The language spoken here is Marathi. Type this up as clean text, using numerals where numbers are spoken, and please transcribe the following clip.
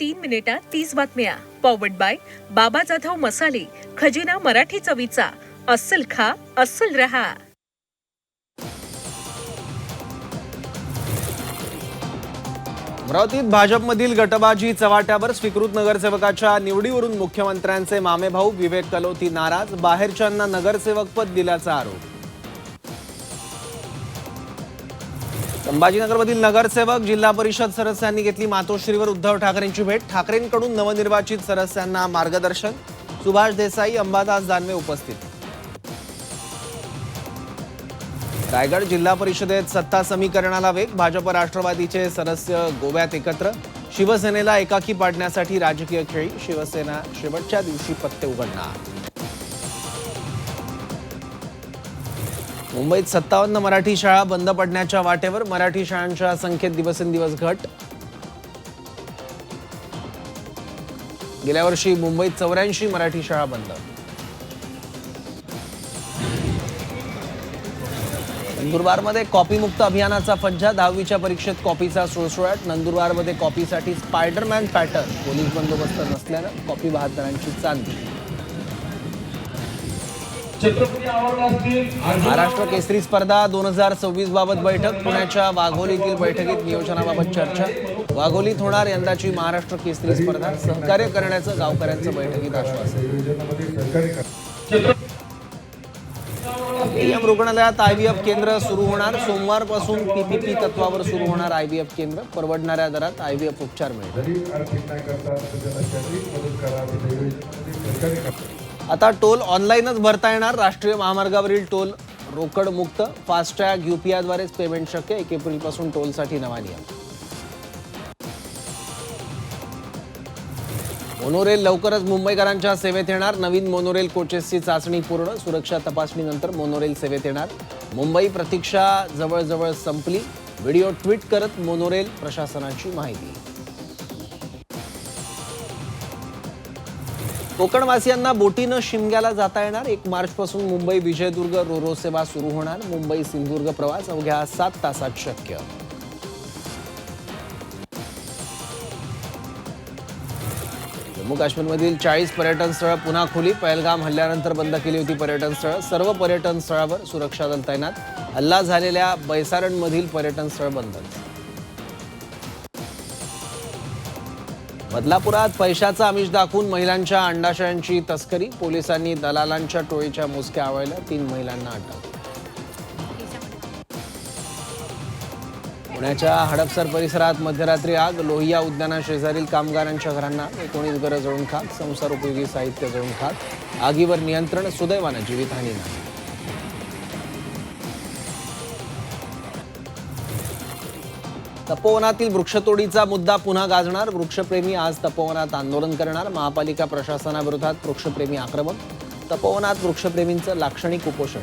3 मिनिटात 30 बातम्या. पॉवर्ड बाय बाबा जाधव मसाले, खजिना मराठी चवीचा. अस्सल खा, अस्सल रहा. अमरावतीत भाजपमधील गटबाजी चव्हाट्यावर. स्वीकृत नगरसेवकाच्या निवडीवरून मुख्यमंत्र्यांचे मामेभाऊ विवेक कलोती नाराज. बाहेरच्यांना नगरसेवक पद दिल्याचा आरोप. संभाजीनगरमधील नगरसेवक जिल्हा परिषद सदस्यांनी घेतली मातोश्रीवर उद्धव ठाकरेंची भेट. ठाकरेंकडून नवनिर्वाचित सदस्यांना मार्गदर्शन. सुभाष देसाई, अंबादास दानवे उपस्थित. रायगड जिल्हा परिषदेत सत्ता समीकरणाला वेग. भाजप राष्ट्रवादीचे सदस्य गोव्यात एकत्र. शिवसेनेला एकाकी पाडण्यासाठी राजकीय खेळी. शिवसेना शेवटच्या दिवशी पत्ते उघडणार. मुंबईत 57 मराठी शाळा बंद पडण्याच्या वाटेवर. मराठी शाळांच्या संख्येत दिवसेंदिवस घट. गेल्या वर्षी मुंबईत 84 मराठी शाळा बंद. नंदुरबारमध्ये कॉपीमुक्त अभियानाचा फज्जा. 10वीच्या परीक्षेत कॉपीचा सुळसुळाट. नंदुरबारमध्ये कॉपीसाठी स्पायडरमॅन पॅटर्न. पोलीस बंदोबस्त नसल्यानं कॉपी बहादरांची चांदी. महाराष्ट्र केसरी स्पर्धा 2026 बाबत बैठक. पुण्याच्या वाघोलीतील बैठकीत नियोजनाबाबत चर्चा. वाघोलीत होणार यंदाची महाराष्ट्र केसरी स्पर्धा. सहकार्य करण्याचं गावकऱ्यांचं बैठकीत आश्वासन. एम रुग्णालयात IVF केंद्र सुरू होणार. सोमवारपासून PPP तत्वावर सुरू होणार IVF केंद्र. परवडणाऱ्या दरात IVF उपचार मिळेल. आता टोल ऑनलाईनच भरता येणार. राष्ट्रीय महामार्गावरील टोल रोकड मुक्त. फास्टॅग UPI द्वारेच पेमेंट शक्य. 1 एप्रिलपासून टोलसाठी नवा नियम. मोनोरेल लवकरच मुंबईकरांच्या सेवेत येणार. नवीन मोनोरेल कोचेसची चाचणी पूर्ण. सुरक्षा तपासणीनंतर मोनोरेल सेवेत येणार. मुंबई प्रतीक्षा जवळजवळ संपली. व्हिडिओ ट्विट करत मोनोरेल प्रशासनाची माहिती. कोकणवासियांना बोटीनं शिमग्याला जाता येणार. 1 मार्चपासून मुंबई विजयदुर्ग रोरो सेवा सुरू होणार. मुंबई सिंधुदुर्ग प्रवास अवघ्या 7 तासात शक्य. जम्मू काश्मीरमधील 40 पर्यटन स्थळं पुन्हा खुली. पहलगाम हल्ल्यानंतर बंद केली होती पर्यटन स्थळं. सर्व पर्यटन स्थळावर सुरक्षा दल तैनात. हल्ला झालेल्या बैसारणमधील पर्यटन स्थळ बंद. बदलापुरात पैशाचा आमिष दाखवून महिलांच्या अंडाशयांची तस्करी. पोलिसांनी दलालांच्या टोळीच्या मुसक्या आवळल्या. 3 महिलांना अटक. पुण्याच्या हडपसर परिसरात मध्यरात्री आग. लोहिया उद्याना शेजारील कामगारांच्या घरांना 19 घरं जळून खाक. संसार उपयोगी साहित्य जळून खाक. आगीवर नियंत्रण. सुदैवानं जीवितहानी नाही. तपोवनातील वृक्षतोडीचा मुद्दा पुन्हा गाजणार. वृक्षप्रेमी आज तपोवनात आंदोलन करणार. महापालिका प्रशासनाविरोधात वृक्षप्रेमी आक्रमक. तपोवनात वृक्षप्रेमींचं लाक्षणिक उपोषण.